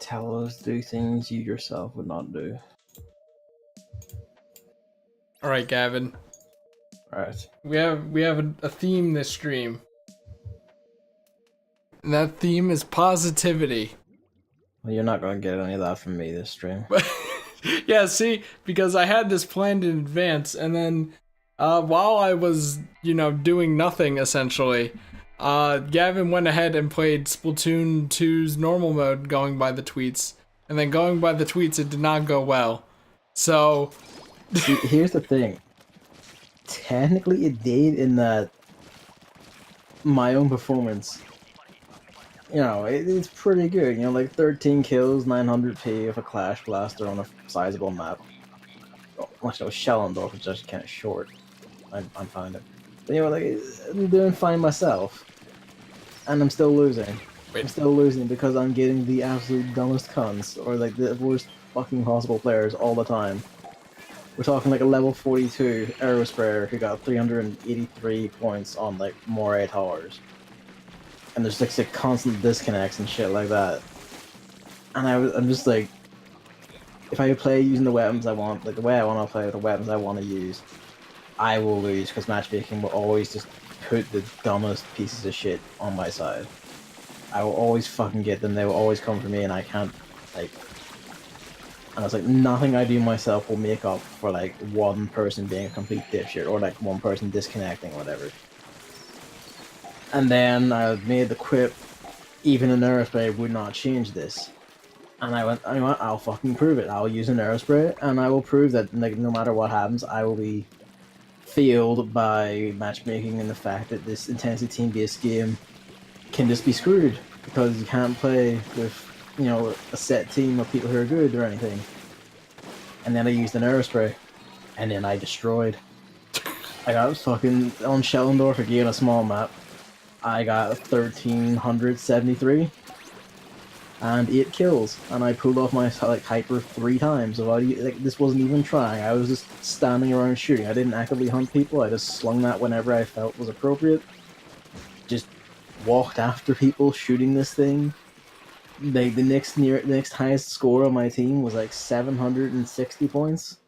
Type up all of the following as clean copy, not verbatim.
Tell us do things you yourself would not do. All right, Gavin. Alright. We have a theme this stream. And that theme is positivity. Well, you're not going to get any of that from me this stream. Yeah, see, because I had this planned in advance, and then while I was, doing nothing essentially, Gavin went ahead and played Splatoon 2's normal mode, going by the tweets, and then going by the tweets, it did not go well. So, See, here's the thing. Technically, it did in that my own performance. It's pretty good. Like 13 kills, 900p with a Clash Blaster on a sizable map. Well, actually, Shellendorf is just kind of short. I'm fine. But I'm doing fine myself. And I'm still losing. Wait. I'm still losing because I'm getting the absolute dumbest cunts, or like the worst fucking possible players all the time. We're talking like a level 42 Aerosprayer who got 383 points on like more 8 hours. And there's like constant disconnects and shit like that. And I'm just like, if I play using the weapons I want, like the way I want to play with the weapons I want to use, I will lose because matchmaking will always just put the dumbest pieces of shit on my side. I will always fucking get them, they will always come for me, and I can't, like... And it's like, nothing I do myself will make up for like one person being a complete dipshit, or like one person disconnecting or whatever. And then I made the quip, even an aerospray would not change this. And I went, you know what, I'll fucking prove it. I'll use an aerospray, and I will prove that like no matter what happens, I will be failed by matchmaking and the fact that this intensity team-based game can just be screwed, because you can't play with, a set team of people who are good or anything. And then I used an aerospray, and then I destroyed. I got fucking on Shellendorf again, a small map. I got 1373 and 8 kills, and I pulled off my hyper 3 times. So this wasn't even trying. I was just standing around shooting. I didn't actively hunt people. I just slung that whenever I felt was appropriate. Just walked after people shooting this thing. The next highest score on my team was like 760 points.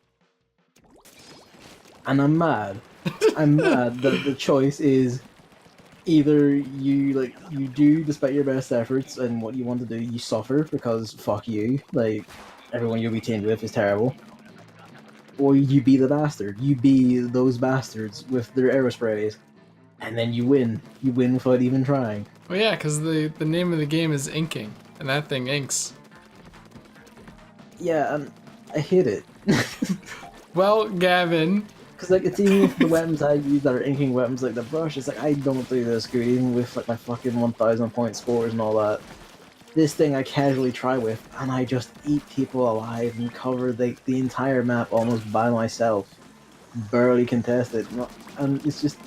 And I'm mad. I'm mad that the choice is either you do despite your best efforts and what you want to do, you suffer because fuck you, like everyone you'll be teamed with is terrible. Or you be the bastard. You be those bastards with their aerosprays. And then you win. You win without even trying. well, yeah, because the name of the game is inking, and that thing inks. Yeah, and I hate it. Well, Gavin... Because it's even with the weapons I use that are inking weapons like the brush, it's like I don't do this good, even with like my fucking 1000 point scores and all that. This thing I casually try with, and I just eat people alive and cover the entire map almost by myself. Barely contested. And it's just...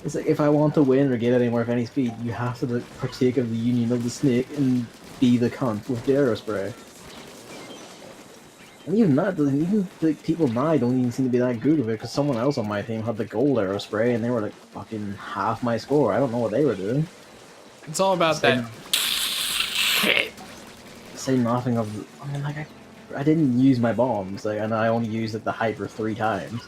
It's like, if I want to win or get anywhere with any speed, you have to partake of the union of the snake and be the cunt with the aerospray. And even that, like, people now don't even seem to be that good with it, because someone else on my team had the gold aerospray and they were like fucking half my score. I don't know what they were doing. It's all about that. Say nothing of... I mean, like, I didn't use my bombs, like, and I only used the hyper 3 times.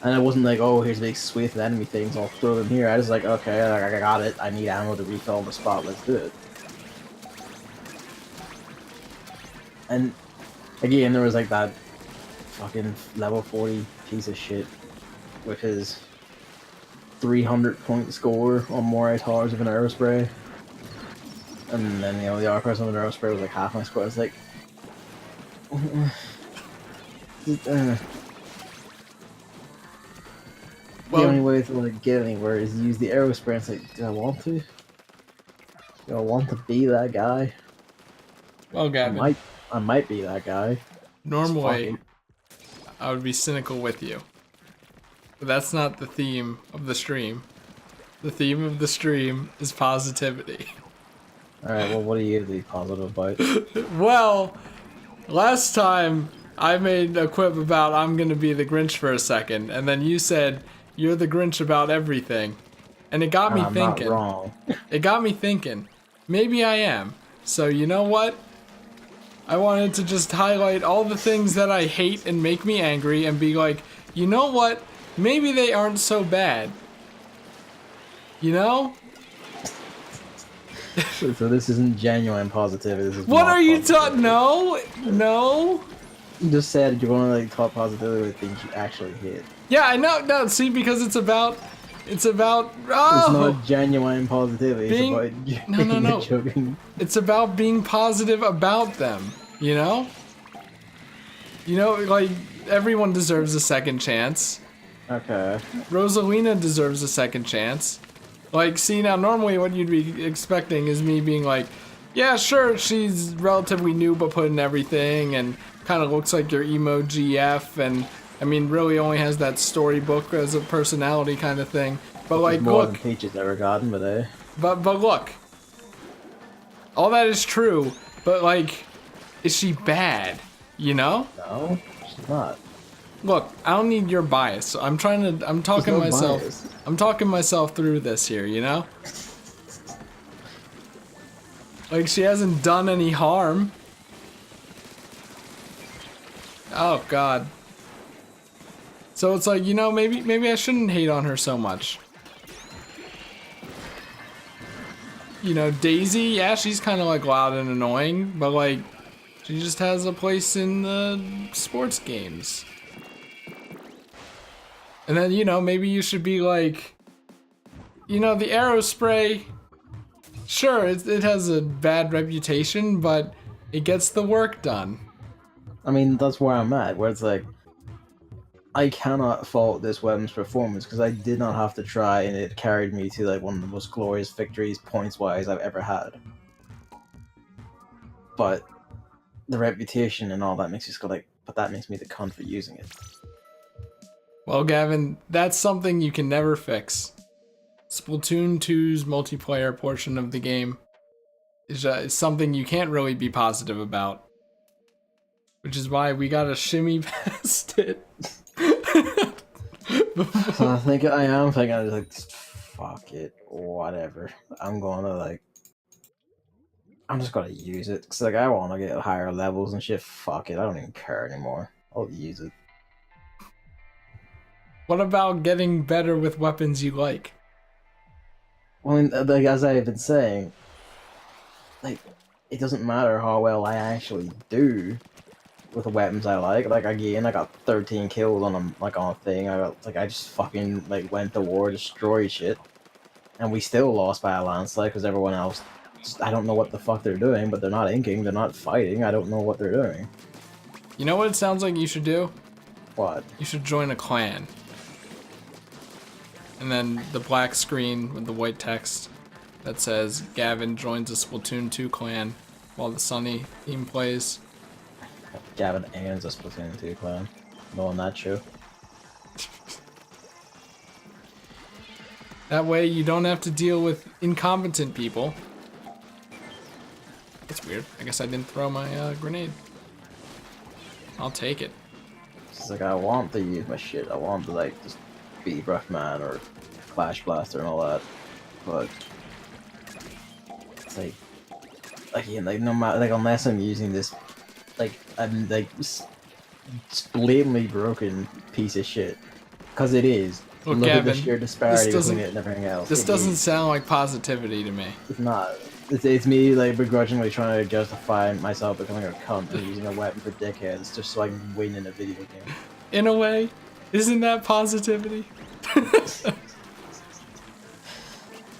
And I wasn't like, oh, here's a big swathe of enemy things, I'll throw them here. I was like, okay, I got it, I need ammo to refill on the spot, let's do it. And again, there was like that fucking level 40 piece of shit with his 300 point score on more 8 hours of an aerospray. And then, the other person with an aerospray was like half my score. I was like... Well, the only way to like get anywhere is use the aerospray. It's like, do I want to? Do I want to be that guy? well, Gavin. I might be that guy. Normally, I would be cynical with you. But that's not the theme of the stream. The theme of the stream is positivity. Alright, well, what are you to be positive about? Well, last time I made a quip about I'm gonna be the Grinch for a second, and then you said you're the Grinch about everything. And it got me thinking. Not wrong. It got me thinking. Maybe I am. So you know what? I wanted to just highlight all the things that I hate and make me angry and be like, you know what? Maybe they aren't so bad. You know? So this isn't genuine positivity. This is What mock are you positivity. talking? No, no. You just said you want to like talk positivity with things you actually hate. Yeah, I know. No, see, because it's about. It's Oh, not genuine positivity. It's being. about No, no, you're no. joking. It's about being positive about them. You know. You know, like everyone deserves a second chance. Okay. Rosalina deserves a second chance. Like, see, now normally what you'd be expecting is me being like, yeah, sure, she's relatively new but put in everything and kind of looks like your emo GF and, I mean, really only has that storybook as a personality kind of thing. But Which is like, more look, than Peach has ever gotten, but but look, all that is true, but like, is she bad? You know? no, she's not. Look, I don't need your bias. I'm There's talking no myself. bias. I'm talking myself through this here, you know? Like, she hasn't done any harm. Oh, God. So it's like, you know, maybe I shouldn't hate on her so much. You know, Daisy, yeah, she's kind of like loud and annoying, but like, she just has a place in the sports games. And then, you know, maybe you should be like, you know, the arrow spray, sure, it has a bad reputation, but it gets the work done. I mean, that's where I'm at. Where it's like, I cannot fault this weapon's performance because I did not have to try, and it carried me to like one of the most glorious victories points-wise I've ever had. But the reputation and all that makes you just go like, but that makes me the cunt for using it. Well, Gavin, that's something you can never fix. Splatoon 2's multiplayer portion of the game is something you can't really be positive about. Which is why we gotta shimmy past it. So I am thinking, I was like, fuck it, whatever. I'm just gonna use it because like I want to get higher levels and shit. Fuck it, I don't even care anymore. I'll use it. What about getting better with weapons you like? Well, I mean, like as I've been saying, like it doesn't matter how well I actually do with the weapons I like. Like again, I got 13 kills on a thing. I just fucking like went to war, destroyed shit, and we still lost by a landslide because everyone else. I don't know what the fuck they're doing, but they're not inking, they're not fighting. I don't know what they're doing. You know what it sounds like you should do? What? You should join a clan. And then the black screen with the white text that says Gavin joins a Splatoon 2 clan while the Sunny theme plays. Gavin ends a Splatoon 2 clan. Knowing that true. That way you don't have to deal with incompetent people. That's weird. I guess I didn't throw my grenade. I'll take it. It's like I want to use my shit. I want to like just be Brushman or Clash Blaster and all that, but it's like again, like no matter like unless I'm using this, like I'm like blatantly broken piece of shit, because it is. Look, Look at the Gavin, sheer disparity this between it and everything else. This It doesn't is. sound like positivity to me. It's not. It's me like begrudgingly trying to justify myself becoming a cunt and using a weapon for dickheads just so I can win in a video game. In a way, isn't that positivity?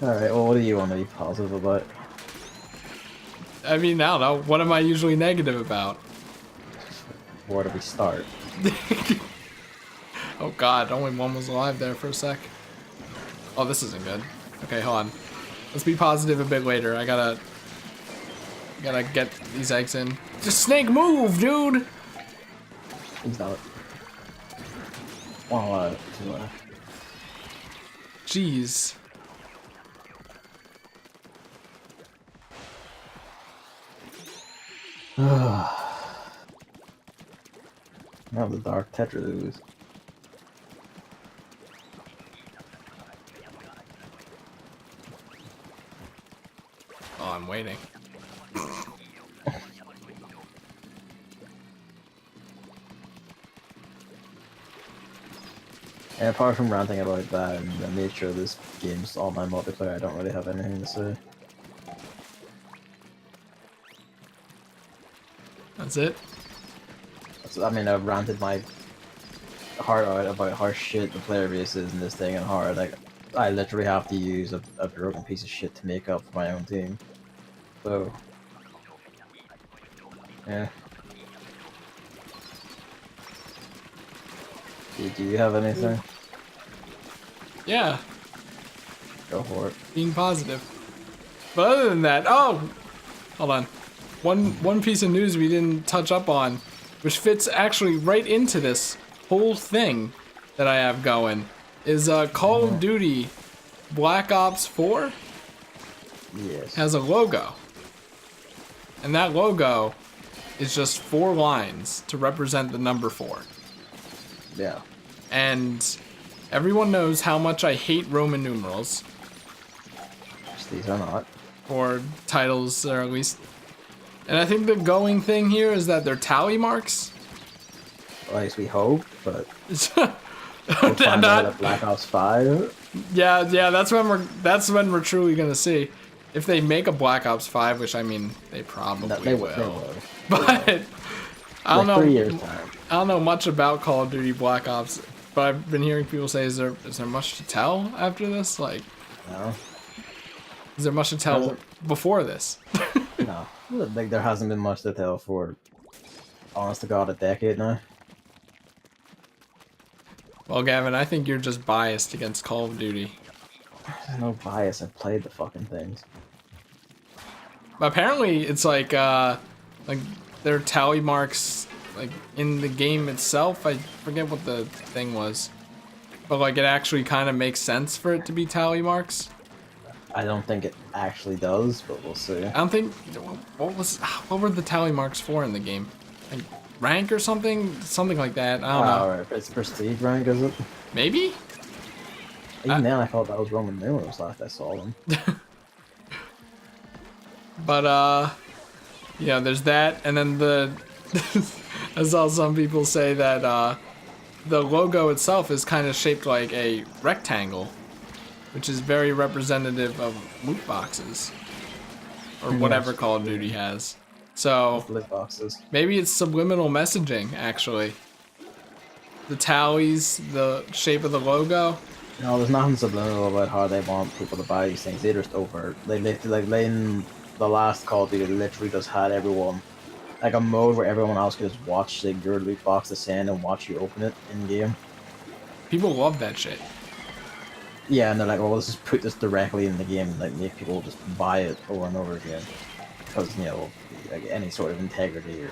Alright, well what do you want to be positive about? I mean, I don't know. What am I usually negative about? Where do we start? Oh god, only one was alive there for a sec. Oh, this isn't good. Okay, hold on. Let's be positive a bit later. I gotta get these eggs in. Just snake move, dude! He's not. Well, Jeez. now the dark Tetraloos. Oh, I'm waiting. And apart from ranting about that and the nature of this game's online multiplayer, I don't really have anything to say. That's it? I mean, I've ranted my heart out about how shit the player base is in this thing and how, like, I literally have to use a broken piece of shit to make up for my own team. So, yeah. Do you have anything? Yeah, Go for it. being positive. But other than that, oh, hold on. One piece of news we didn't touch up on, which fits actually right into this whole thing that I have going, is Call of Duty Black Ops 4 Yes. has a logo. And that logo is just 4 lines to represent the number 4. Yeah. And everyone knows how much I hate Roman numerals, These are not. or titles, or at least. And I think the going thing here is that they're tally marks. At least we hope, but we'll Not- find out at Black Ops 5. Yeah, that's when we're truly gonna see if they make a Black Ops 5, which I mean they probably They will. will. But I don't Like 3 know. years time. I don't know much about Call of Duty Black Ops, but I've been hearing people say, is there much to tell after this? Like, No. is there much to tell before this? No. Like, there hasn't been much to tell for, honest to God, a decade now. Well, Gavin, I think you're just biased against Call of Duty. There's no bias. I've played the fucking things. Apparently, it's like their tally marks, like in the game itself. I forget what the thing was, but like it actually kind of makes sense for it to be tally marks. I don't think it actually does, but we'll see. I don't think what were the tally marks for in the game? Like rank or something like that. I don't know. Alright, it's prestige rank, is it? Maybe. Even then, I thought that was Roman numerals last I saw them. But yeah, there's that, and then I saw some people say that the logo itself is kind of shaped like a rectangle, which is very representative of loot boxes or whatever Call of Duty has. So Loot boxes. maybe it's subliminal messaging, actually. The tallies, the shape of the logo. No, there's nothing subliminal about how they want people to buy these things. They're just overt. They in the last Call of Duty, they literally just had everyone, like a mode where everyone else could just watch like, your loot box descend and watch you open it in game. People love that shit. Yeah, and they're like, well, let's just put this directly in the game and like make people just buy it over and over again. Because, you know, like any sort of integrity or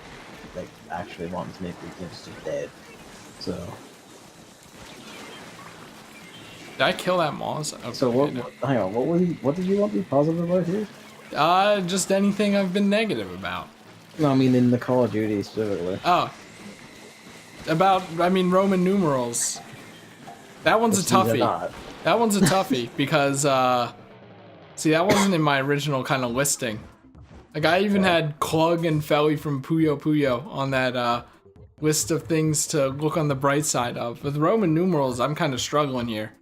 like actually wanting to make the games just dead. So Did I kill that moss? Okay, So what? Hang on. What did you want to be positive about here? Just anything I've been negative about. No, I mean in the Call of Duty specifically. Oh. I mean, Roman numerals. That one's a Which these are toughie. not. That one's a toughie because, see, that wasn't in my original kind of listing. Like, I even had Klug and Felly from Puyo Puyo on that list of things to look on the bright side of. With Roman numerals, I'm kind of struggling here.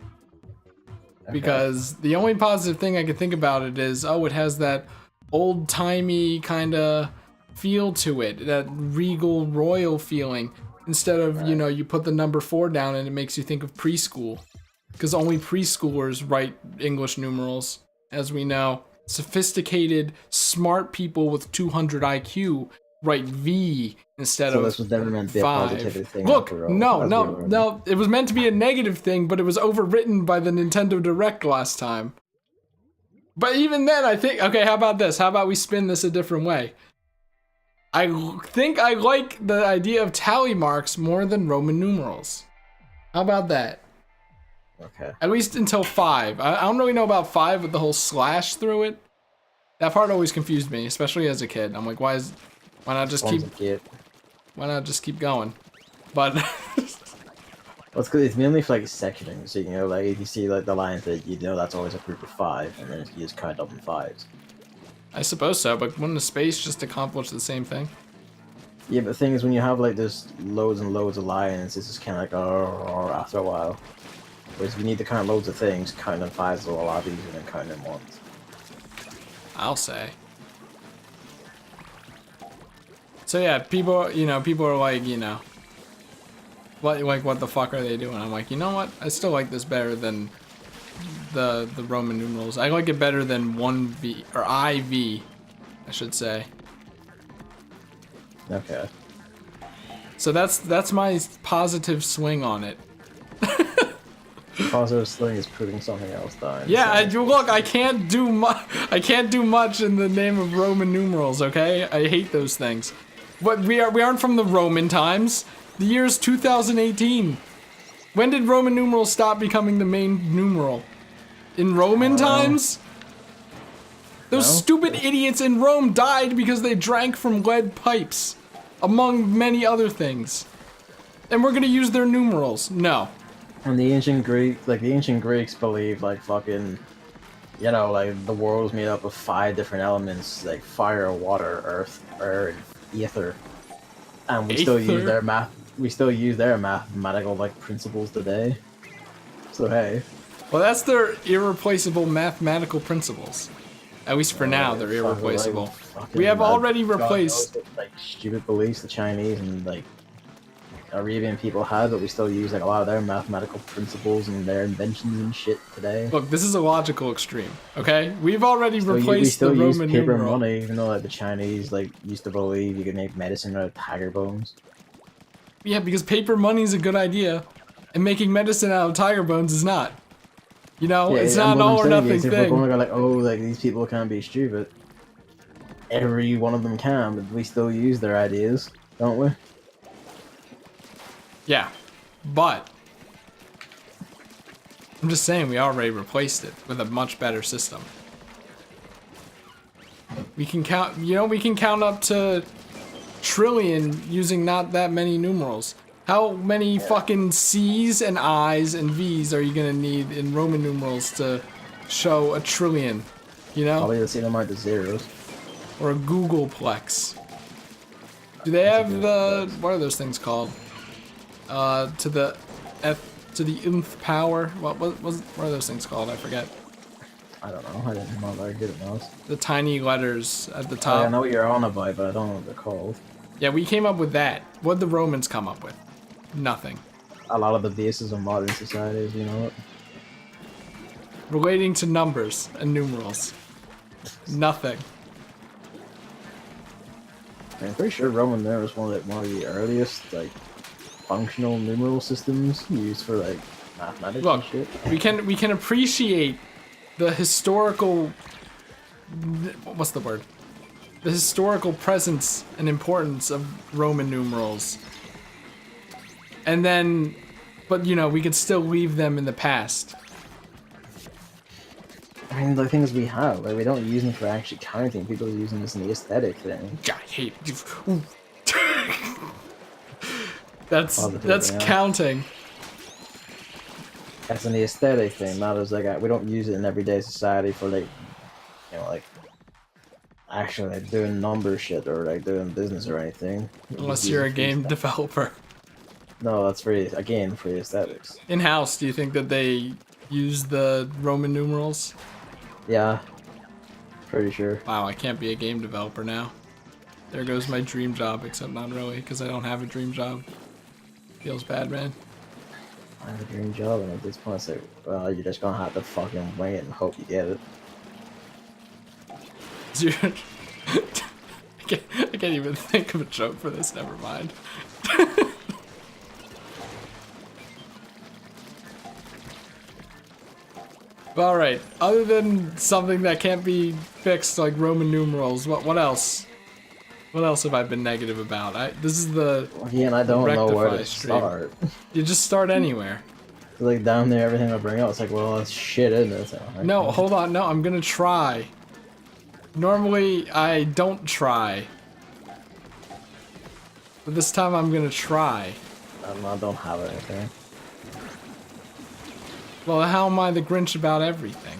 Because the only positive thing I can think about it is, oh, it has that old-timey kind of feel to it, that regal royal feeling. Instead of, you know, you put the number 4 down and it makes you think of preschool. Because only preschoolers write English numerals, as we know. Sophisticated, smart people with 200 IQ write V instead So of this was never meant to be a 5. positive thing. Look, after all, no, as no, we were- no. It was meant to be a negative thing, but it was overwritten by the Nintendo Direct last time. But even then, I think, okay, how about this? How about we spin this a different way? I think I like the idea of tally marks more than Roman numerals. How about that? Okay. At least until 5. I don't really know about 5 with the whole slash through it. That part always confused me, especially as a kid. I'm like, why not just One's a kid. why not just keep going? But Well, it's mainly for like sectioning, so you know, like if you see like the lines that you know that's always a group of 5, and then you just count up in 5s. I suppose so, but wouldn't the space just accomplish the same thing? Yeah, but the thing is, when you have like this loads and loads of lines, it's just kind of like oh, after a while. Whereas if you need to count loads of things, counting in fives is a lot easier than counting in ones. I'll say. So yeah, people, people are like, what the fuck are they doing? I'm like, you know what? I still like this better than the Roman numerals. I like it better than 1V or IV, I should say. Okay. So that's my positive swing on it. Positive sling is putting something else down. Yeah, so. look, I can't do much in the name of Roman numerals. Okay, I hate those things. But we aren't from the Roman times. The year's 2018. When did Roman numerals stop becoming the main numeral? In Roman times? Those stupid idiots in Rome died because they drank from lead pipes, among many other things. And we're gonna use their numerals. No. And the ancient Greeks believed like fucking, like the world was made up of 5 different elements, like fire, water, earth, air, and ether. And we still use their mathematical like principles today. So hey. Well, that's their irreplaceable mathematical principles. At least for now, they're irreplaceable. We have already replaced like stupid beliefs the Chinese and like Arabian people had, but we still use like a lot of their mathematical principles and their inventions and shit today. Look, this is a logical extreme, okay? We've already replaced we still the use Roman paper numeral. money, even though like the Chinese like used to believe you could make medicine out of tiger bones. Yeah, because paper money is a good idea, and making medicine out of tiger bones is not. It's not an all or nothing thing. If we're going like these people can't be stupid. Every one of them can, but we still use their ideas, don't we? Yeah, but I'm just saying we already replaced it with a much better system. We can count, we can count up to trillion using not that many numerals. How many fucking C's and I's and V's are you gonna need in Roman numerals to show a trillion? Probably the same amount of zeros. Or a Googleplex. Do they have what are those things called? To the nth power. What are those things called? I forget. I don't know. I didn't know very good at those. The tiny letters at the top. I know what you're on about, but I don't know what they're called. Yeah, we came up with that. What'd the Romans come up with? Nothing. A lot of the bases of modern societies, you know what? Relating to numbers and numerals. Nothing. I'm pretty sure Roman numeral was one of the earliest like functional numeral systems used for like mathematics and shit. we can appreciate the historical. What's the word? The historical presence and importance of Roman numerals. And then, but we could still leave them in the past. I mean, the things we have, like we don't use them for actually counting. People are using this in the aesthetic thing. I hate you. That's counting. That's in the aesthetic thing, not as like we don't use it in everyday society for like, like actually like doing number shit or like doing business or anything. Unless you're a game developer. No, that's for the aesthetics. In-house, do you think that they use the Roman numerals? Yeah, pretty sure. Wow, I can't be a game developer now. There goes my dream job, except not really, because I don't have a dream job. Feels bad, man. I have a dream job, and at this point, it's like, well, you're just gonna have to fucking wing it and hope you get it. Dude, I can't even think of a joke for this, never mind. Alright, other than something that can't be fixed like Roman numerals, what else? What else have I been negative about? This is the Again, I don't know where to stream. start. You just start anywhere. Like down there, everything I bring up, it's like, well, that's shit, isn't it? So, like, No, hold on, no, I'm gonna try. Normally, I don't try. But this time I'm gonna try. I don't have anything. Well, how am I the Grinch about everything?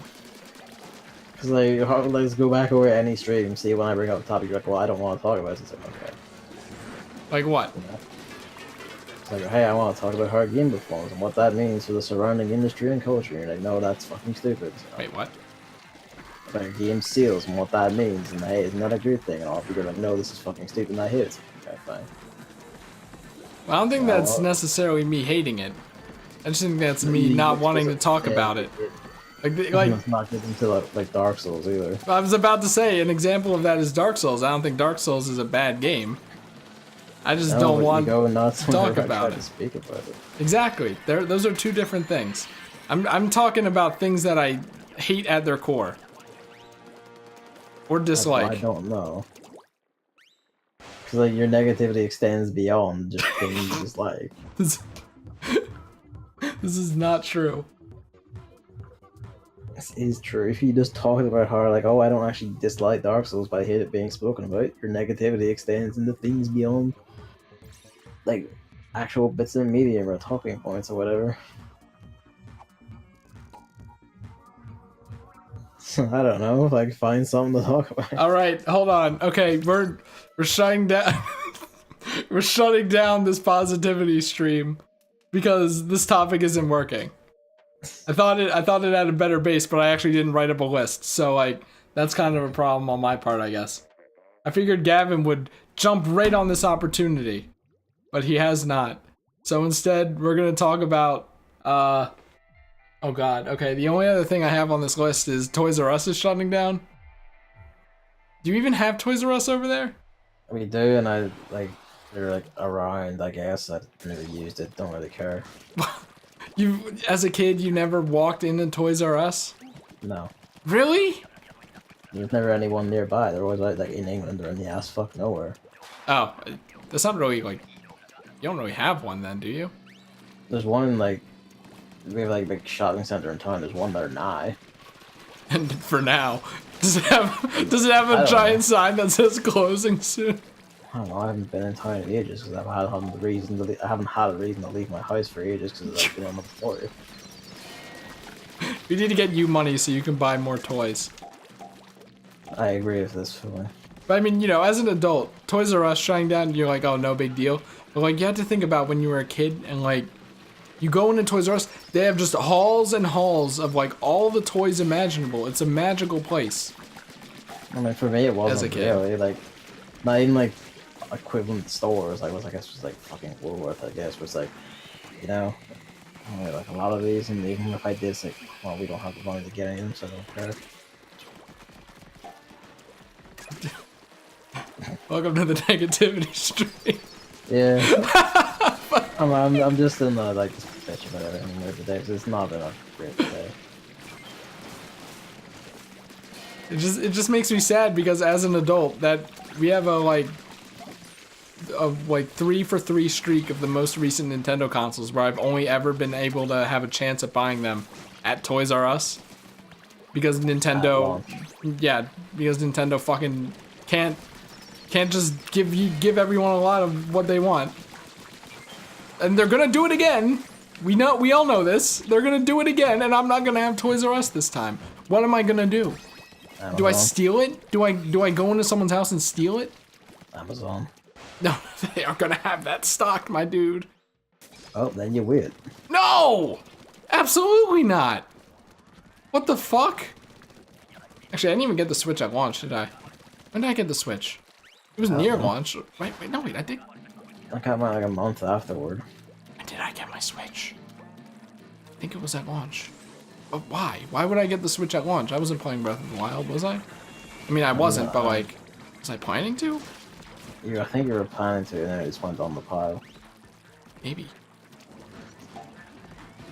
Cause like, let's go back over any stream, see when I bring up the topic, you're like, well, I don't want to talk about it. It's like, okay. Like what? You know? It's like, hey, I want to talk about hard game performance and what that means for the surrounding industry and culture. And you're like, no, that's fucking stupid. So, Wait, what? about game sales and what that means, and hey, isn't that a good thing? And all people are like, no, this is fucking stupid, and I hate it. Okay, fine. Well, I don't think that's necessarily me hating it. I just think that's me not wanting to talk about it. Like it's not getting to like Dark Souls either. I was about to say, an example of that is Dark Souls. I don't think Dark Souls is a bad game. I just don't want to talk about it. Speak about it. Exactly. Those are two different things. I'm talking about things that I hate at their core. Or dislike. I don't know. Because like your negativity extends beyond just things you dislike. This is not true. This is true. If you just talk about how like, oh, I don't actually dislike Dark Souls, but I hate it being spoken about, your negativity extends into things beyond like actual bits of media or talking points or whatever. I don't know. Like, find something to talk about. All right, hold on. Okay, we're shutting down. We're shutting down this positivity stream because this topic isn't working. I thought it had a better base, but I actually didn't write up a list. So like, that's kind of a problem on my part, I guess. I figured Gavin would jump right on this opportunity, but he has not. So instead, we're gonna talk about oh god, okay, the only other thing I have on this list is Toys R Us is shutting down. Do you even have Toys R Us over there? We do, and I, like, they're, like, around, I guess. I never used it, don't really care. As a kid, you never walked into Toys R Us? No. Really? There's never anyone nearby. They're always, like in England or in the ass fuck nowhere. Oh, that's not really, like, you don't really have one then, do you? There's one in, like, we have like a big shopping center in town. There's one there nigh. And for now, does it have a giant sign that says closing soon? I don't know. I haven't been in town in ages because I haven't had a reason to leave my house for ages because I've been on the floor. We need to get you money so you can buy more toys. I agree with this fully. But I mean, you know, as an adult, Toys R Us shutting down, you're like, oh, no big deal. But like, you have to think about when you were a kid and like, you go into Toys R Us, they have just halls and halls of like all the toys imaginable. It's a magical place. I mean, for me, it wasn't As a kid. really like, not even like equivalent stores. Like, I guess it was like fucking Woolworth. I guess was like, you know, only like a lot of these, and even if I did, it's like, well, we don't have the money to get any of them, so I don't care. Welcome to the negativity stream. Yeah. I'm just in the like bitch about everything here today because it's not been a great day. It just makes me sad because as an adult that we have a 3-for-3 streak of the most recent Nintendo consoles where I've only ever been able to have a chance at buying them at Toys R Us because Nintendo fucking can't just give everyone a lot of what they want. And they're gonna do it again. We all know this. They're gonna do it again, and I'm not gonna have Toys R Us this time. What am I gonna do? Do I steal it? Do I go into someone's house and steal it? Amazon. No, they aren't gonna have that stocked, my dude. Oh, then you win. No! Absolutely not! What the fuck? Actually, I didn't even get the Switch at launch, did I? When did I get the Switch? It was near launch. Wait, I did. I got mine like a month afterward. When did I get my Switch? I think it was at launch. But why? Why would I get the Switch at launch? I wasn't playing Breath of the Wild, was I? I mean, I wasn't, but like, was I planning to? I think you were planning to, and then it just went on the pile. Maybe.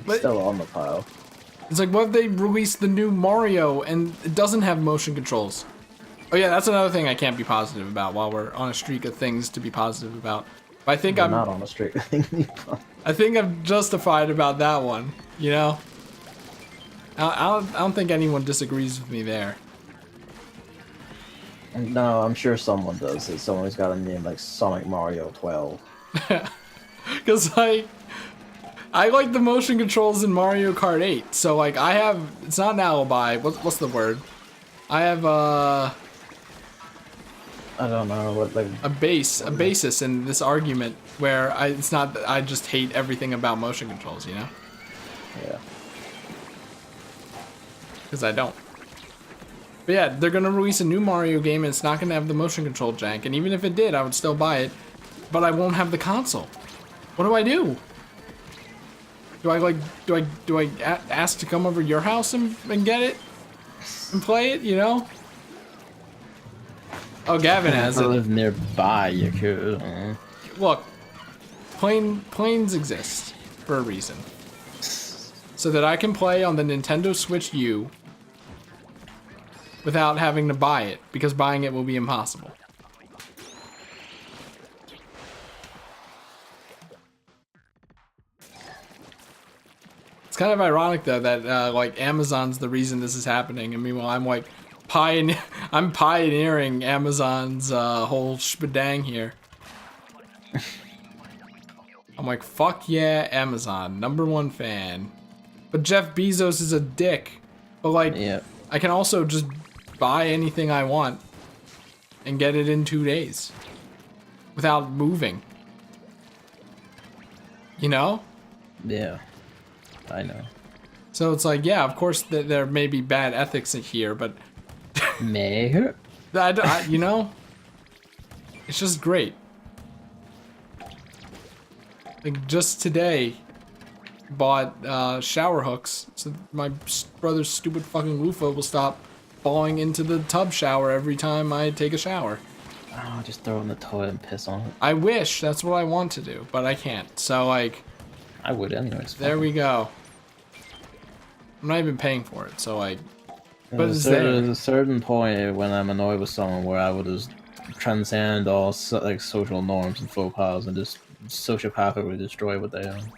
It's still on the pile. It's like, what if they released the new Mario and it doesn't have motion controls? Oh yeah, that's another thing I can't be positive about while we're on a streak of things to be positive about. But I think I'm not on a streak of things. I think I'm justified about that one, you know? I don't think anyone disagrees with me there. No, I'm sure someone does. It's someone who's got a name like Sonic Mario 12. Because, like, I like the motion controls in Mario Kart 8. So, like, it's not an alibi. What's the word? I have I don't know what like. a basis in this argument where it's not that I just hate everything about motion controls, you know? Yeah. Because I don't. But yeah, they're gonna release a new Mario game and it's not gonna have the motion control jank. And even if it did, I would still buy it. But I won't have the console. What do I do? Do I ask to come over to your house and get it? And play it, you know? Oh, Gavin has If I it. live nearby, you could. Look, planes exist for a reason. So that I can play on the Nintendo Switch U without having to buy it, because buying it will be impossible. It's kind of ironic though that like Amazon's the reason this is happening, and meanwhile I'm like I'm pioneering Amazon's whole shebang here. I'm like, fuck yeah, Amazon, #1 fan. But Jeff Bezos is a dick. But like, Yeah. I can also just buy anything I want and get it in 2 days without moving. You know? Yeah. I know. So it's like, yeah, of course there may be bad ethics here, but May. you know, it's just great. Like just today, bought shower hooks so my brother's stupid fucking loofah will stop falling into the tub shower every time I take a shower. Oh, just throw it in the toilet and piss on it. I wish that's what I want to do, but I can't. So like, I would anyways. there we go. I'm not even paying for it, so like, but it's There's there. a certain point when I'm annoyed with someone where I would just transcend all like social norms and faux pas and just sociopathically destroy what they own.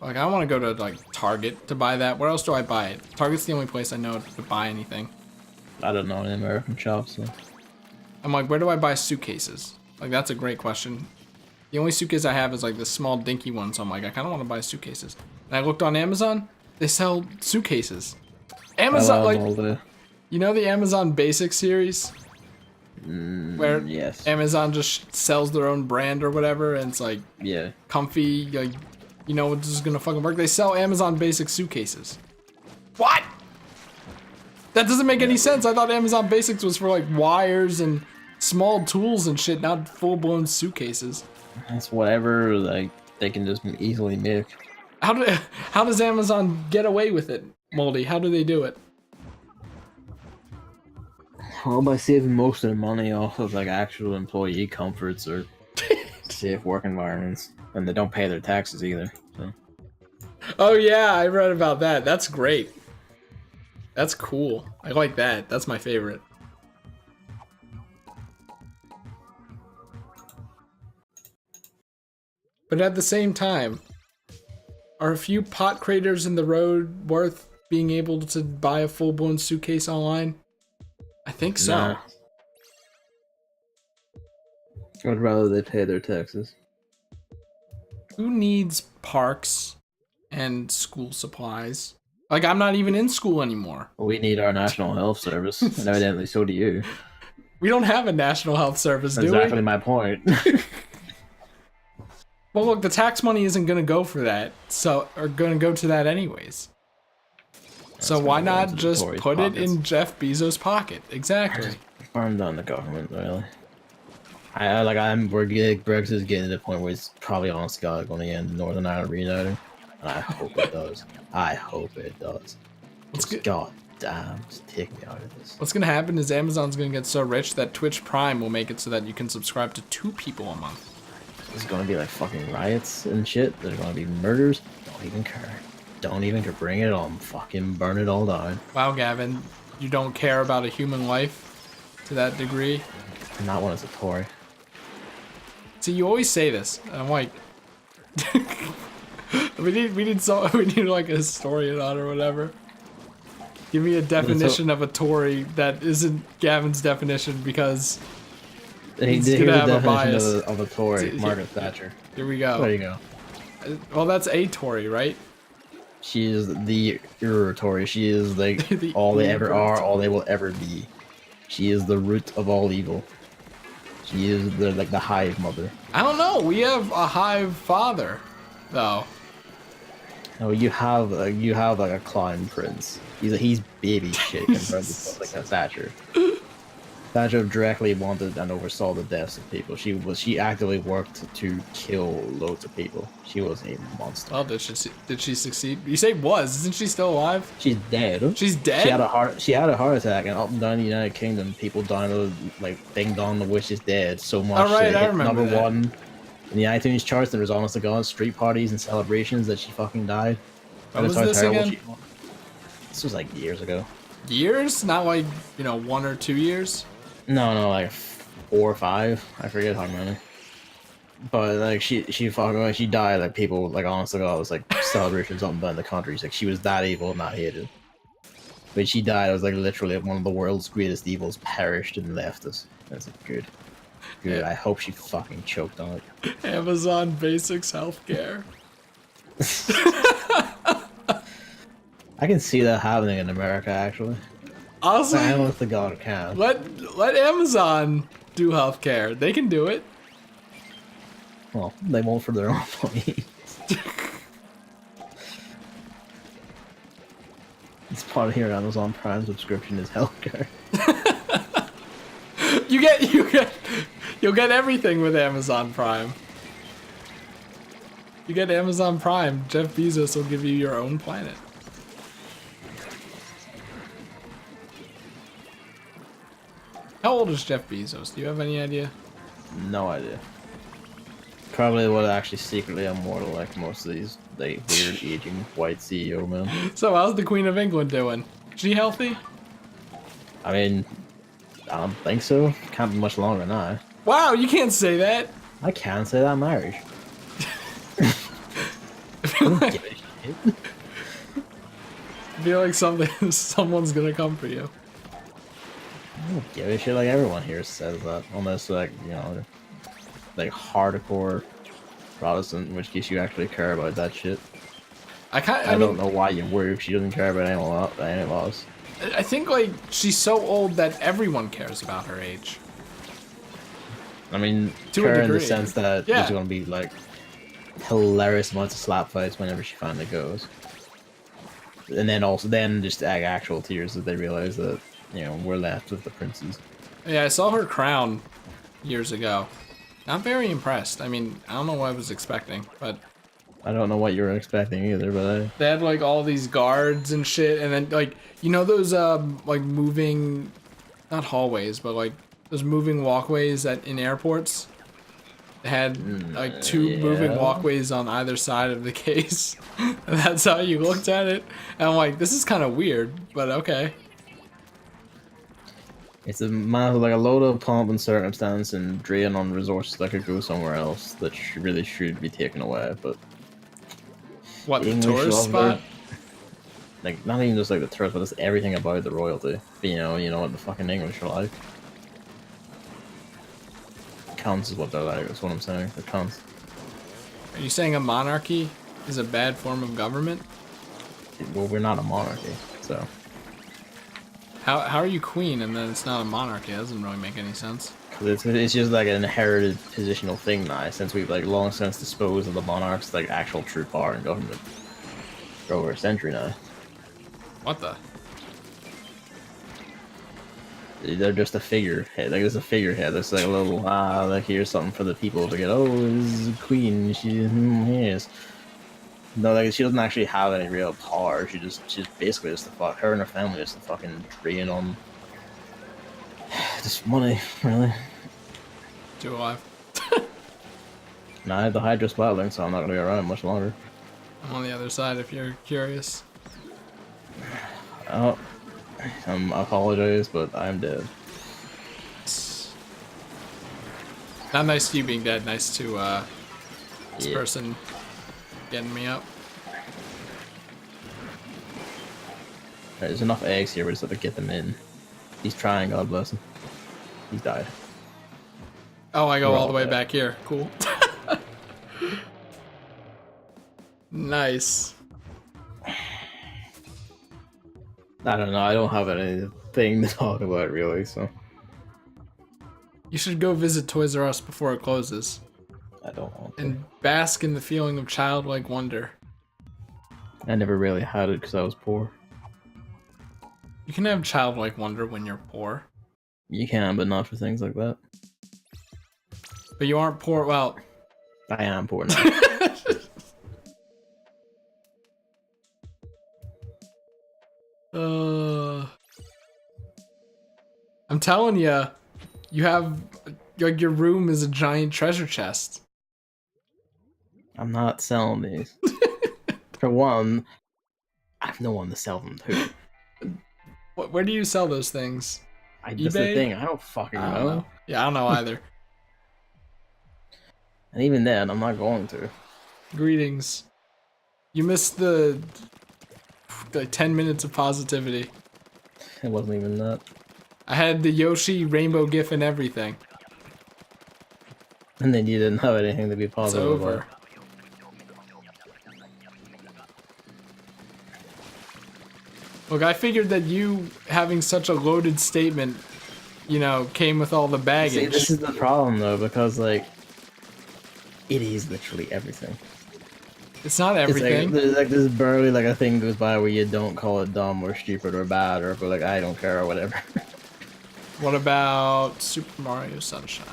Like, I want to go to like Target to buy that. Where else do I buy it? Target's the only place I know to buy anything. I don't know any American shops. So. I'm like, where do I buy suitcases? Like, that's a great question. The only suitcase I have is like this small dinky one, so I'm like, I kind of want to buy suitcases. And I looked on Amazon, they sell suitcases. Amazon, like, you know the Amazon Basics series? Where yes. Amazon just sells their own brand or whatever, and it's like Yeah. comfy, like, you know, this is gonna fucking work. They sell Amazon Basics suitcases. What? That doesn't make any sense. I thought Amazon Basics was for like wires and small tools and shit, not full-blown suitcases. That's whatever like they can just easily make. How does Amazon get away with it, Moldy? How do they do it? Well, by saving most of their money off of like actual employee comforts or safe work environments, and they don't pay their taxes either. So. Oh yeah, I read about that. That's great. That's cool. I like that. That's my favorite. But at the same time, are a few pot craters in the road worth being able to buy a full-blown suitcase online? I think so. Nah. I'd rather they pay their taxes. Who needs parks and school supplies? Like, I'm not even in school anymore. We need our national health service, and evidently so do you. We don't have a national health service, do Exactly we? my point. Well, look, the tax money isn't going to go for that, or going to go to that anyways. So why not just put it in Jeff Bezos' pocket? Exactly. Farmed on the government, really. Brexit's getting to the point where it's probably honest to God going to end Northern Ireland reuniting. And I hope it does. I hope it does. God damn, just take me out of this. What's going to happen is Amazon's going to get so rich that Twitch Prime will make it so that you can subscribe to 2 people a month. There's going to be like fucking riots and shit. There's going to be murders. Don't even care. Don't even care. Bring it on. Fucking burn it all down. Wow, Gavin, you don't care about a human life to that degree? Not when it's a Tory. See, you always say this. And I'm like, we need like a historian on or whatever. Give me a definition of a Tory that isn't Gavin's definition, because Here's gonna the have a definition bias. of a Tory. Margaret Thatcher. Here we go. There you go. Well, that's a Tory, right? She is the irritatory. She is like The all they ever uber. are, all they will ever be. She is the root of all evil. She is the like the hive mother. I don't know. We have a hive father, though. No, you have like a clown prince. He's baby shit compared to like a Thatcher. Thatcher directly wanted and oversaw the deaths of people. She actively worked to kill loads of people. She was a monster. Well, did she succeed? You say was? Isn't she still alive? She's dead. She's dead. She had a heart attack, and up and down the United Kingdom, people downloaded like "Ding Dong, the Witch is Dead" so much. All right, that it I hit remember number that. one in the iTunes charts. There was honest to God street parties and celebrations that she fucking died. When was That's how this terrible again? she was. This was like years ago. Years? Not like 1 or 2 years. No, like 4 or 5. I forget how many. But like she fucking like she died. Like people like honest to God, it was like celebrations up and down the country. It's like she was that evil and that hated. When she died, it was like literally one of the world's greatest evils perished and left us. That's like, good. Good. Yeah. I hope she fucking choked on it. Amazon Basics Healthcare. I can see that happening in America actually. Honestly, I honest to God it can. let Amazon do healthcare. They can do it. Well, they won't for their own employees. It's part of your Amazon Prime subscription is healthcare. You'll get everything with Amazon Prime. You get Amazon Prime, Jeff Bezos will give you your own planet. How old is Jeff Bezos? Do you have any idea? No idea. Probably would actually secretly immortal like most of these like weird aging white CEO men. So how's the Queen of England doing? Is she healthy? I mean, I don't think so. Can't be much longer than I. Wow, you can't say that. I can say that I'm Irish. I don't give a shit. I feel like someone's gonna come for you. I don't give a shit. Like everyone here says that, unless like like hardcore Protestant, in which case you actually care about that shit. I don't know why you worry if she doesn't care about any laws. I think like she's so old that everyone cares about her age. I mean, To a care in the degree. sense that Yeah. there's gonna be like hilarious amounts of slap fights whenever she finally goes, and then just actual tears that they realize that we're left with the princes. Yeah, I saw her crown years ago. Not very impressed. I mean, I don't know what I was expecting, but I don't know what you were expecting either, but they had like all these guards and shit, and then like those like moving, not hallways, but like those moving walkways in airports. They had like two moving walkways on either side of the case. And that's how you looked at it. And I'm like, this is kind of weird, but okay. it's a like a load of pomp and circumstance and drain on resources that could go somewhere else that really should be taken away. But What, the English tourist love spot? like not even just like the tourist, but just everything about the royalty. But, you know what the fucking English are like. Cunts is what they're like. That's what I'm saying. They're cunts. Are you saying a monarchy is a bad form of government? Well, we're not a monarchy, so. How are you queen and then it's not a monarchy? That doesn't really make any sense. It's just like an inherited positional thing now, since we've like long since disposed of the monarch's like actual true power in government for over a century now. What the? They're just a figurehead. Like there's a figurehead. There's like a little like here's something for the people to get. Oh, this is a queen. Yes. No, like she doesn't actually have any real power. She's basically just her and her family just a fucking drain on just money, really. Too alive. Nah, I have the Hydra Splatling, so I'm not gonna be around much longer. I'm on the other side if you're curious. Oh, I apologize, but I'm dead. Not nice to you being dead. Nice to this Yeah. person getting me up. There's enough eggs here, we just have to get them in. He's trying, God bless him. He's died. Oh, I go We're all all the way dead. back here. Cool. Nice. I don't know. I don't have anything to talk about really, so You should go visit Toys R Us before it closes I don't want to. and bask in the feeling of childlike wonder. I never really had it because I was poor. You can have childlike wonder when you're poor, You can, but not for things like that. but you aren't poor. Well, I am poor now. I'm telling you, you have like your room is a giant treasure chest. I'm not selling these. For one, I have no one to sell them to. Where do you sell those things? That's the eBay? thing. I don't fucking I don't know. know. Yeah, I don't know either. And even then, I'm not going to. Greetings. You missed the 10 minutes of positivity. It wasn't even that. I had the Yoshi rainbow gif and everything. And then you didn't have anything to be It's positive over. about. Look, I figured that you having such a loaded statement, you know, came with all the baggage. See, this is the problem though, because like, it is literally everything. It's not everything. It's like there's barely like a thing goes by where you don't call it dumb or stupid or bad or like I don't care or whatever. What about Super Mario Sunshine?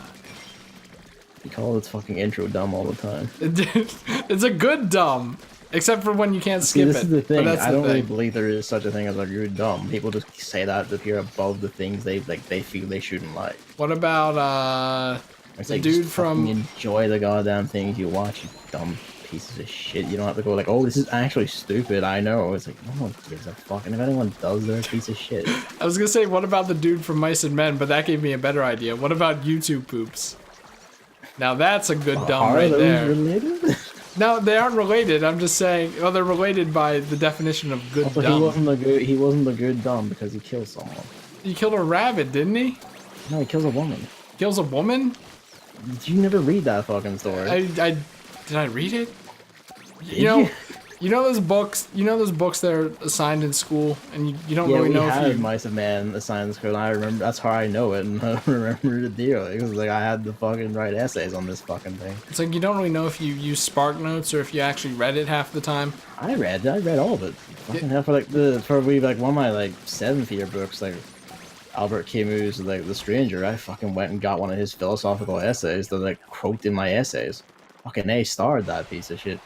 You call its fucking intro dumb all the time. It's a good dumb, except for when you can't See, skip this it. is the But thing. that's I the don't really thing. believe there is such a thing as like you're dumb. People just say that if you're above the things they feel they shouldn't like. What about It's the like dude just from fucking enjoy the goddamn things you watch, you dumb pieces of shit. You don't have to go like, oh, this is actually stupid. I know. It's like no one gives a fuck, and if anyone does, they're a piece of shit. I was gonna say, what about the dude from Mice and Men? But that gave me a better idea. What about YouTube poops? Now that's a good dumb Are right those there. related? No, they aren't related. I'm just saying. Well, they're related by the definition of good Also, dumb. he wasn't the good dumb because he kills someone. He killed a rabbit, didn't he? No, he kills a woman. Kills a woman? Did you never read that fucking story? I did I read it? Did You know those books. You know those books that are assigned in school, and you don't Yeah, really we know had if you. Mice and Men assigned school, and I remember that's how I know it, and I remember the deal. It was like I had to fucking write essays on this fucking thing. It's like you don't really know if you use Spark Notes or if you actually read it half the time. I read all of it. Fucking hell, for one of my like 7th year books, like Albert Camus' like The Stranger. I fucking went and got one of his philosophical essays that like quote in my essays. Fucking A starred that piece of shit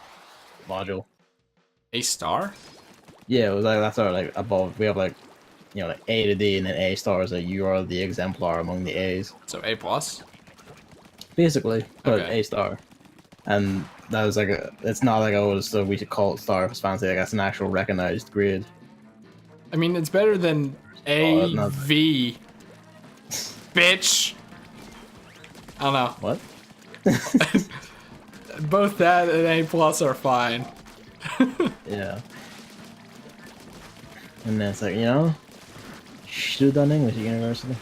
module. A star? Yeah, it was like that's our like above. We have like, you know, like A to D, and then A star is like you are the exemplar among the A's. So A plus. Basically, but Okay. A star. And that was like it's not like oh, so we should call it star if it's fancy. Like that's an actual recognized grade. I mean, it's better than Oh, A no. V. Bitch. I don't know. What? Both that and A plus are fine. Yeah. And then it's like, you know, should have done English at university.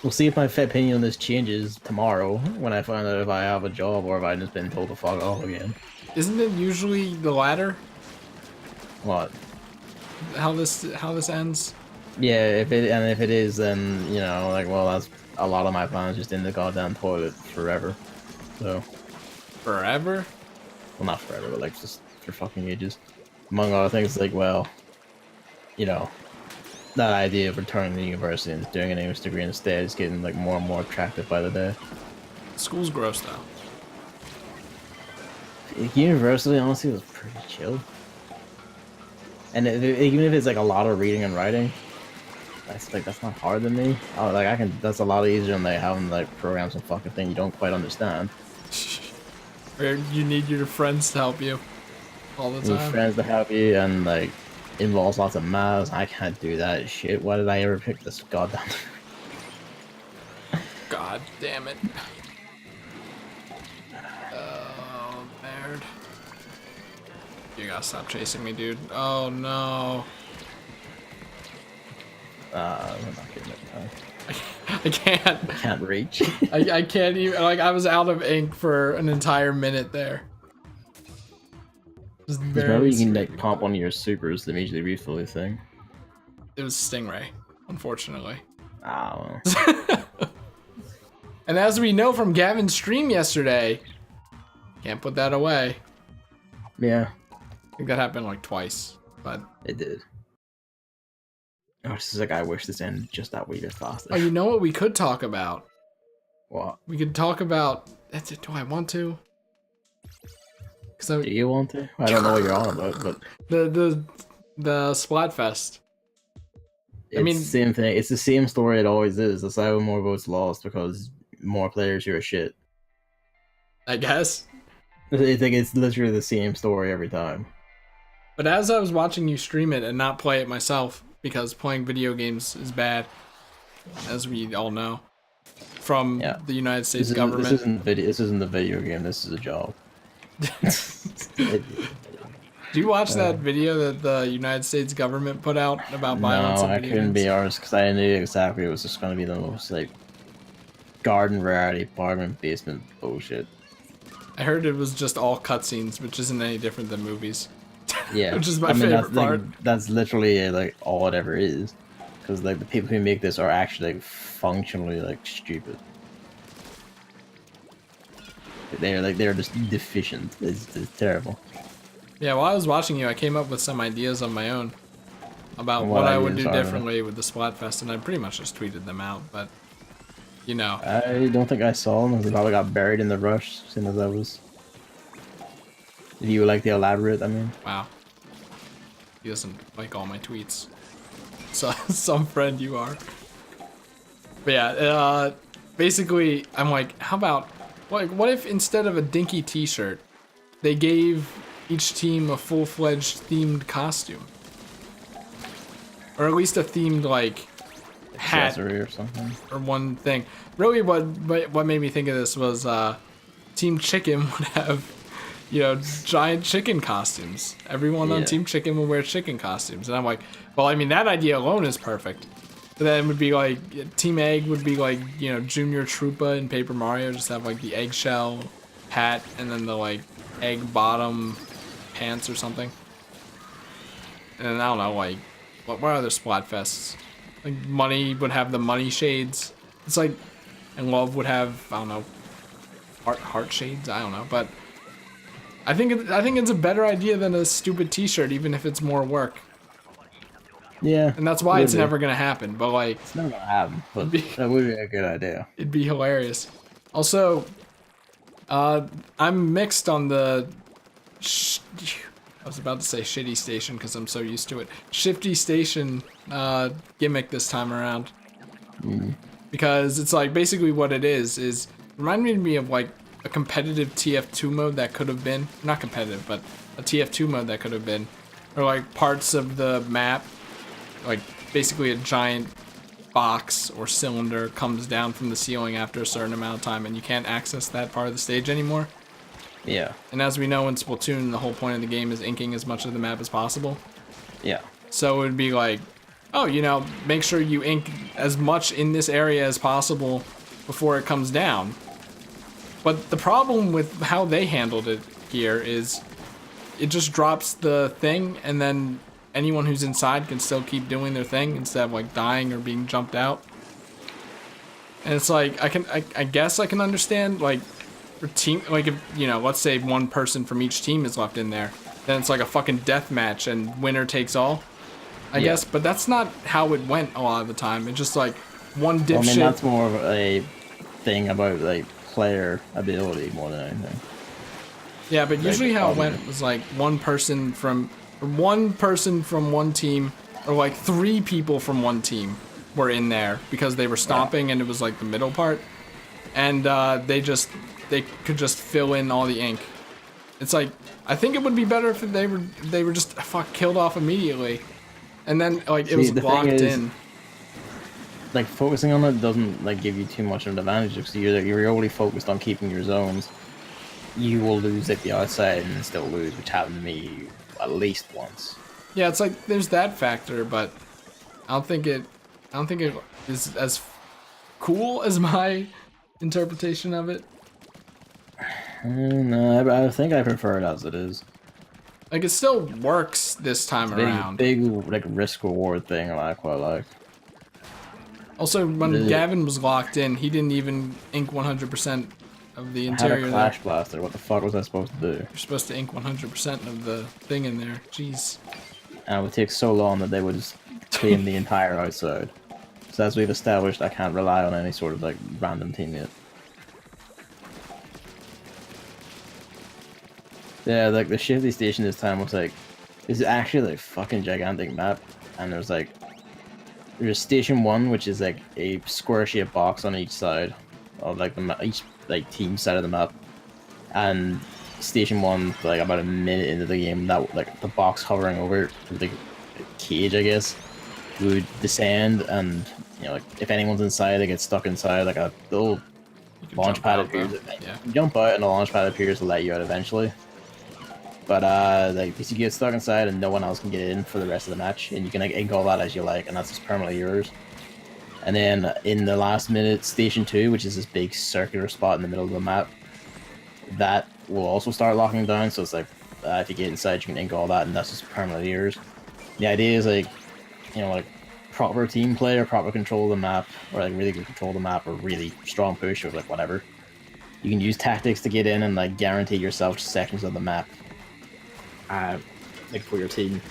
We'll see if my opinion on this changes tomorrow when I find out if I have a job or if I've just been told to fuck off again. Isn't it usually the latter? What? How this ends? Yeah, if it is, then you know, like, well, that's a lot of my plans just in the goddamn toilet forever. So, Forever? well, not forever, but like just for fucking ages. Among other things, like, well, you know, that idea of returning to university and doing an English degree instead is getting like more and more attractive by the day. School's gross though. University, honestly, was pretty chill. And even if it's like a lot of reading and writing, that's not hard to me. Oh, like that's a lot easier than like having like program some fucking thing you don't quite understand. Or you need your friends to help you all the You need time. friends to help you and like involves lots of maths. I can't do that shit. Why did I ever pick this goddamn? God damn it. Oh, nerd. You gotta stop chasing me, dude. Oh no. We're not getting it done. I can't. Can't reach. I can't even. Like, I was out of ink for an entire minute there. Just Because remember barely you can scraping like pop by. one of your supers to immediately refill the thing. It was Stingray, unfortunately. Ah, And as we know from Gavin's stream yesterday, can't put that away. yeah, I think that happened like twice, but it did. Oh, this is like I wish this ended just that wee bit faster. oh, you know what we could talk about? What? We could talk about. Do I want to? Because Do you want to? I don't know what you're on about, but the Splatfest. it's I mean, the same thing. It's the same story it always is. That's how more votes lost because more players here are shit. I guess. It's like it's literally the same story every time. But as I was watching you stream it and not play it myself, because playing video games is bad, as we all know, from the United States government. This isn't video. This isn't the video game. This is a job. Do you watch that video that the United States government put out about violence in No, I video couldn't games? be honest because I knew exactly it was just going to be the most like garden variety apartment basement bullshit. I heard it was just all cutscenes, which isn't any different than movies. Yeah, Which is my favorite part. Like, that's literally like all it ever is, because like the people who make this are actually like functionally like stupid. They're just deficient. It's terrible. Yeah, while I was watching you, I came up with some ideas on my own about What what I would ideas do are there? differently with the Splatfest, and I pretty much just tweeted them out, but, you know. I don't think I saw them. They probably got buried in the rush, as soon as I was. Did you like to elaborate? I mean, Wow. He doesn't like all my tweets. So, some friend you are. But yeah, basically, I'm like, how about, like, what if instead of a dinky t-shirt, they gave each team a full-fledged themed costume? Or at least a themed, like, hat accessory or something. or one thing. Really, what made me think of this was Team Chicken would have, you know, giant chicken costumes. Everyone on Yeah. Team Chicken would wear chicken costumes, and I'm like, well, I mean, that idea alone is perfect. But then it would be like Team Egg would be like, you know, Junior Troopa in Paper Mario, just have like the eggshell hat and then the like egg bottom pants or something. And I don't know, like, what other Splatfests? Like, Money would have the money shades. It's like, and Love would have, I don't know, heart shades. I don't know, but I think it's a better idea than a stupid T-shirt, even if it's more work. Yeah, And that's why it's maybe. never gonna happen. But like, It's never gonna happen, but that would be a good idea. it'd be hilarious. Also, I'm mixed on the. I was about to say shitty station because I'm so used to it. Shifty station gimmick this time around. Because it's like basically what it is reminded me of like a competitive TF2 mode that could have been, not competitive, but a TF2 mode that could have been, or like parts of the map, like basically a giant box or cylinder comes down from the ceiling after a certain amount of time and you can't access that part of the stage anymore. Yeah, And as we know in Splatoon, the whole point of the game is inking as much of the map as possible. yeah. So it would be like, oh, you know, make sure you ink as much in this area as possible before it comes down. But the problem with how they handled it here is it just drops the thing and then anyone who's inside can still keep doing their thing instead of like dying or being jumped out. And it's like, I guess I can understand, like, for team, like, if, you know, let's say one person from each team is left in there, then it's like a fucking death match and winner takes all, I guess. But that's not how it went a lot of the time. It's just like one dipshit. Well, I mean, that's more of a thing about like player ability more than anything. Yeah, but usually how it went was like one person from one team, or like 3 people from one team were in there because they were stomping and it was like the middle part, and they could just fill in all the ink. It's like, I think it would be better if they were just killed off immediately, and then like it was the thing locked is, in. Like focusing on it doesn't like give you too much of an advantage because you're already focused on keeping your zones. You will lose at the outside and still lose, which happened to me at least once. Yeah, it's like there's that factor, but I don't think it is as cool as my interpretation of it. No, I think I prefer it as it is. Like, it still works this time around. Big like risk reward thing I quite like. Also, when Gavin was locked in, he didn't even ink 100% of the I had interior a there. Clash Blaster. What the fuck was I supposed to do? You're supposed to ink 100% of the thing in there. Jeez. And it would take so long that they would just clean the entire outside. So as we've established, I can't rely on any sort of like random teammate. Yeah, like the Shifty Station this time was like, this is actually like fucking gigantic map, and there's Station 1, which is like a square-shaped box on each side of like each like team side of the map, and Station 1, like about a minute into the game, that like the box hovering over the cage, I guess, would descend, and you know, like if anyone's inside, they get stuck inside. Like a little launch pad appears. Yeah. You jump out, and the launch pad appears to let you out eventually. But like if you get stuck inside and no one else can get in for the rest of the match, and you can like ink all that as you like, and that's just permanently yours. And then in the last minute, Station 2, which is this big circular spot in the middle of the map, that will also start locking down. So it's like if you get inside, you can ink all that, and that's just permanently yours. The idea is like, you know, like proper team play or proper control of the map, or like really good control of the map, or really strong push, or like whatever. You can use tactics to get in and like guarantee yourself sections of the map. Like for your team,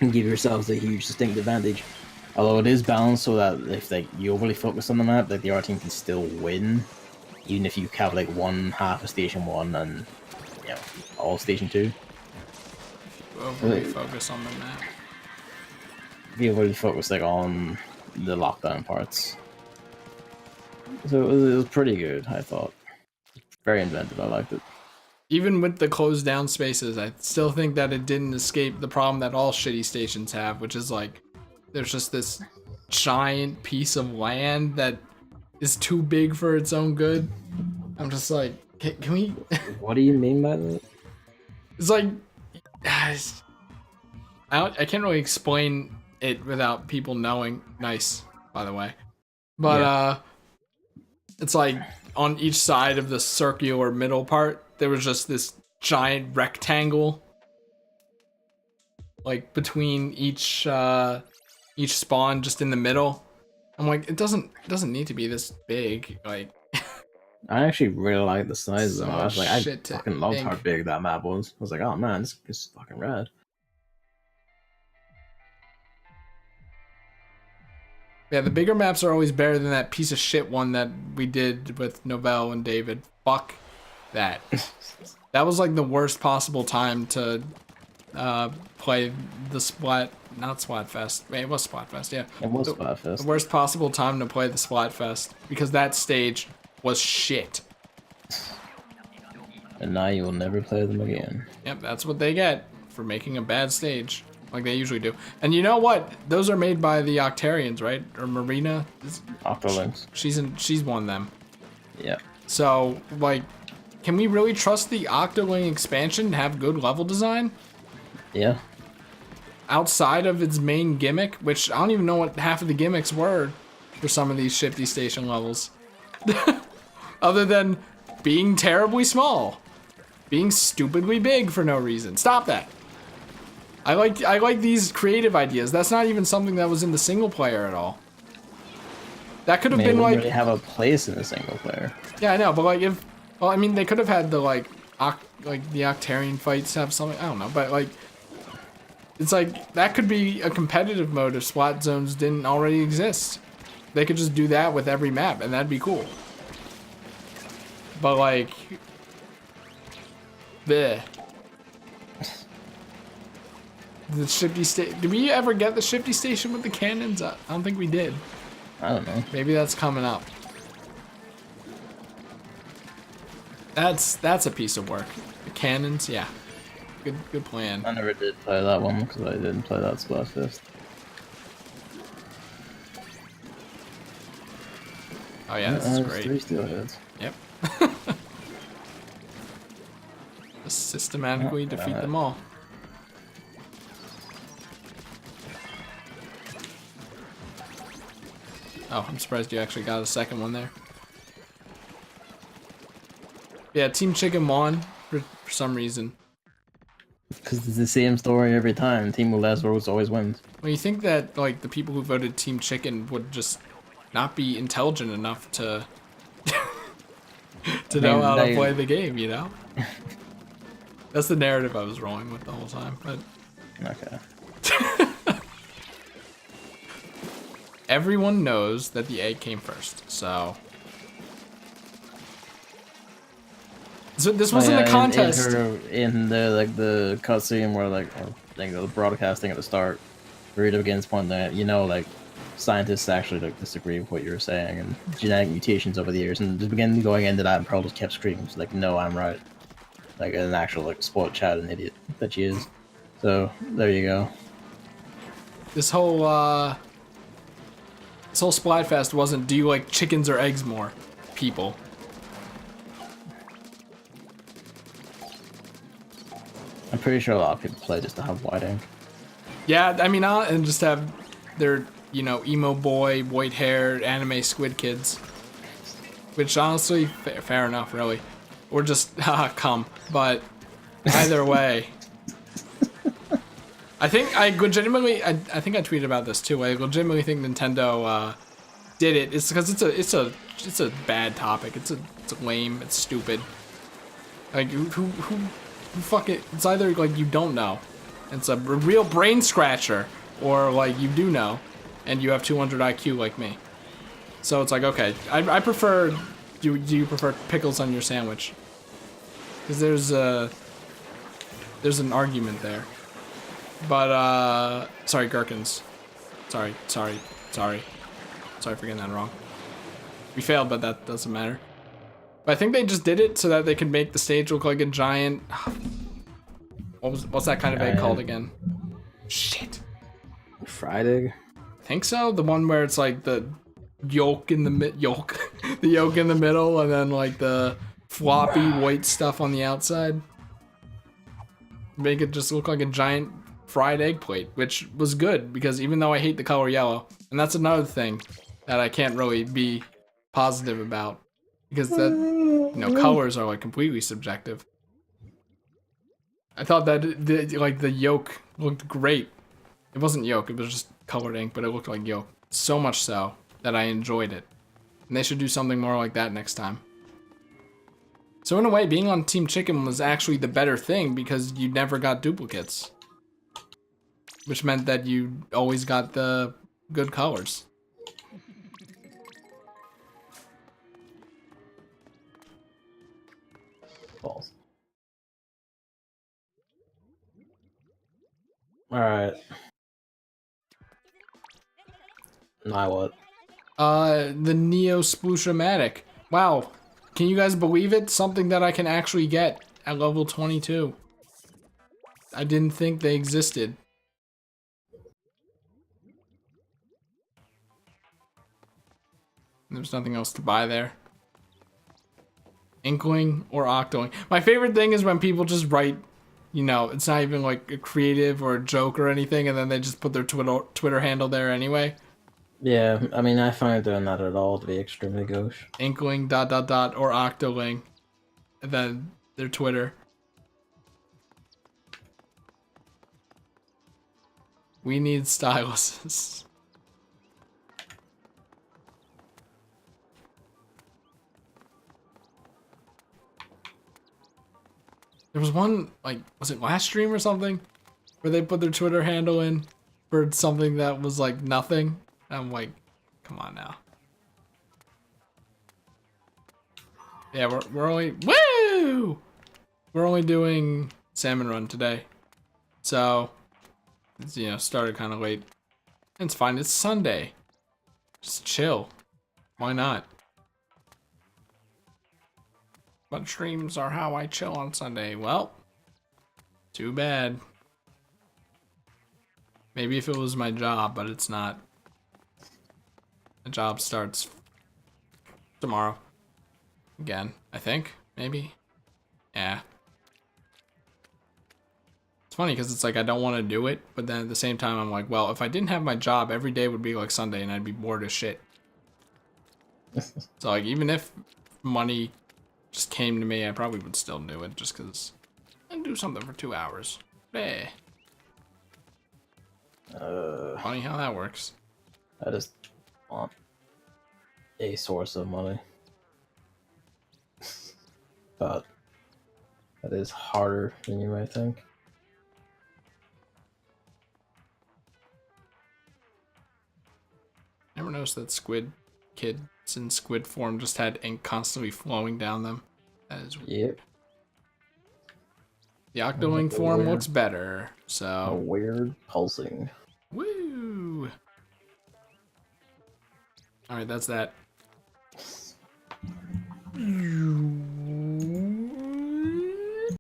and give yourselves a huge distinct advantage. Although it is balanced so that if like you overly focus on the map, like the other team can still win, even if you have like one half of Station 1 and you know all Station 2. Overly focus on the map. If you overly focus like on the lockdown parts, so it was pretty good. I thought very inventive. I liked it. Even with the closed down spaces, I still think that it didn't escape the problem that all shitty stations have, which is like, there's just this giant piece of land that is too big for its own good. I'm just like, can we? What do you mean by that? It's like, I can't really explain it without people knowing. Nice, by the way. But yeah. It's like on each side of the circular middle part, there was just this giant rectangle, like between each spawn, just in the middle. I'm like, it doesn't need to be this big. Like, I actually really like the size of them. I was like, I shit to fucking loved ink. how big that map was. I was like, oh man, this is fucking rad. Yeah, the bigger maps are always better than that piece of shit one that we did with Novell and David. Fuck that. That was like the worst possible time to play the not Splatfest. Wait, it was Splatfest, yeah. It was Splatfest. The worst possible time to play the Splatfest, because that stage was shit. And now you will never play them again. Yep, that's what they get for making a bad stage, like they usually do. And you know what? Those are made by the Octarians, right? Or Marina? Octolinks. She's one of them. Yeah. So, like, can we really trust the Octoling expansion to have good level design? Yeah. Outside of its main gimmick, which I don't even know what half of the gimmicks were for some of these Shifty Station levels. Other than being terribly small. Being stupidly big for no reason. Stop that. I like these creative ideas. That's not even something that was in the single player at all. That could have been like... really have a place in the single player. Yeah, I know, but like if... Well, I mean, they could have had the like the Octarian fights have something. I don't know, but like... It's like, that could be a competitive mode if Splat Zones didn't already exist. They could just do that with every map, and that'd be cool. But like... Bleh. The Shifty Station... Did we ever get the Shifty Station with the cannons? I don't think we did. I don't know. Maybe that's coming up. That's a piece of work. The cannons, yeah. Good plan. I never did play that one because I didn't play that Splatfest. Oh yeah, this is great. 3 steelheads. Yep. Just systematically defeat them all. Oh, I'm surprised you actually got a second one there. Yeah, Team Chicken won for some reason. Because it's the same story every time. Team with less votes always wins. Well, you think that like the people who voted Team Chicken would just not be intelligent enough to I know mean, how to play the game, you know? That's the narrative I was rolling with the whole time. But okay. everyone knows that the egg came first, so. So this wasn't a contest. In the like the cutscene where like the broadcasting at the start, Rita begins pointing that like scientists actually like disagree with what you were saying and genetic mutations over the years, and just began going into that, and Pearl just kept screaming, she's like, "No, I'm right," like an actual like spoiled child and idiot that she is. So there you go. This whole Splatfest wasn't do you like chickens or eggs more, people. I'm pretty sure a lot of people play just to have white ink. Yeah, I mean, and just have their, emo boy, white haired anime squid kids. Which honestly, fair enough, really. Or just, haha, come. But either way. I think I legitimately, I think I tweeted about this too. I legitimately think Nintendo did it. It's because it's a bad topic. It's lame. It's stupid. Like who fucking? It's either like you don't know, it's a real brain scratcher, or like you do know, and you have 200 IQ like me. So it's like, okay, I prefer. Do you prefer pickles on your sandwich? Because there's an argument there. But sorry, gherkins. Sorry for getting that wrong. We failed, but that doesn't matter. But I think they just did it so that they could make the stage look like a giant. What's that kind of egg called again? Shit. Fried egg. I think so. The one where it's like the yolk in the the yolk in the middle, and then like the floppy white stuff on the outside. Make it just look like a giant fried egg plate, which was good because even though I hate the color yellow, and that's another thing that I can't really be positive about because that colors are like completely subjective. I thought that the yolk looked great. It wasn't yolk, it was just colored ink, but it looked like yolk. So much so that I enjoyed it. And they should do something more like that next time. So in a way, being on Team Chicken was actually the better thing because you never got duplicates. Which meant that you always got the good colors. False. Alright. Now what? The Neo Splooshomatic. Wow. Can you guys believe it? Something that I can actually get at level 22. I didn't think they existed. There's nothing else to buy there. Inkling or Octoling. My favorite thing is when people just write, it's not even like a creative or a joke or anything, and then they just put their Twitter handle there anyway. Yeah, I mean, I find doing that at all to be extremely gauche. Inkling ... or Octoling. And then their Twitter. We need styluses. There was one, was it last stream or something? Where they put their Twitter handle in for something that was like nothing. I'm like, come on now. Yeah, we're only, woo! We're only doing Salmon Run today. So, it's, started kind of late. It's fine, it's Sunday. Just chill. Why not? But streams are how I chill on Sunday. Well, too bad. Maybe if it was my job, but it's not. The job starts tomorrow. Again, I think. Maybe. Yeah. It's funny because it's like I don't want to do it, but then at the same time I'm like, well, if I didn't have my job, every day would be like Sunday and I'd be bored as shit. So like even if money just came to me, I probably would still do it just because I'd do something for 2 hours. Hey, Uh, funny how that works. I just want a source of money, but that is harder than you might think. Never noticed that squid kids in squid form just had ink constantly flowing down them. That is weird. Yep. The octoling form looks better, A so weird pulsing. woo. All right, that's that.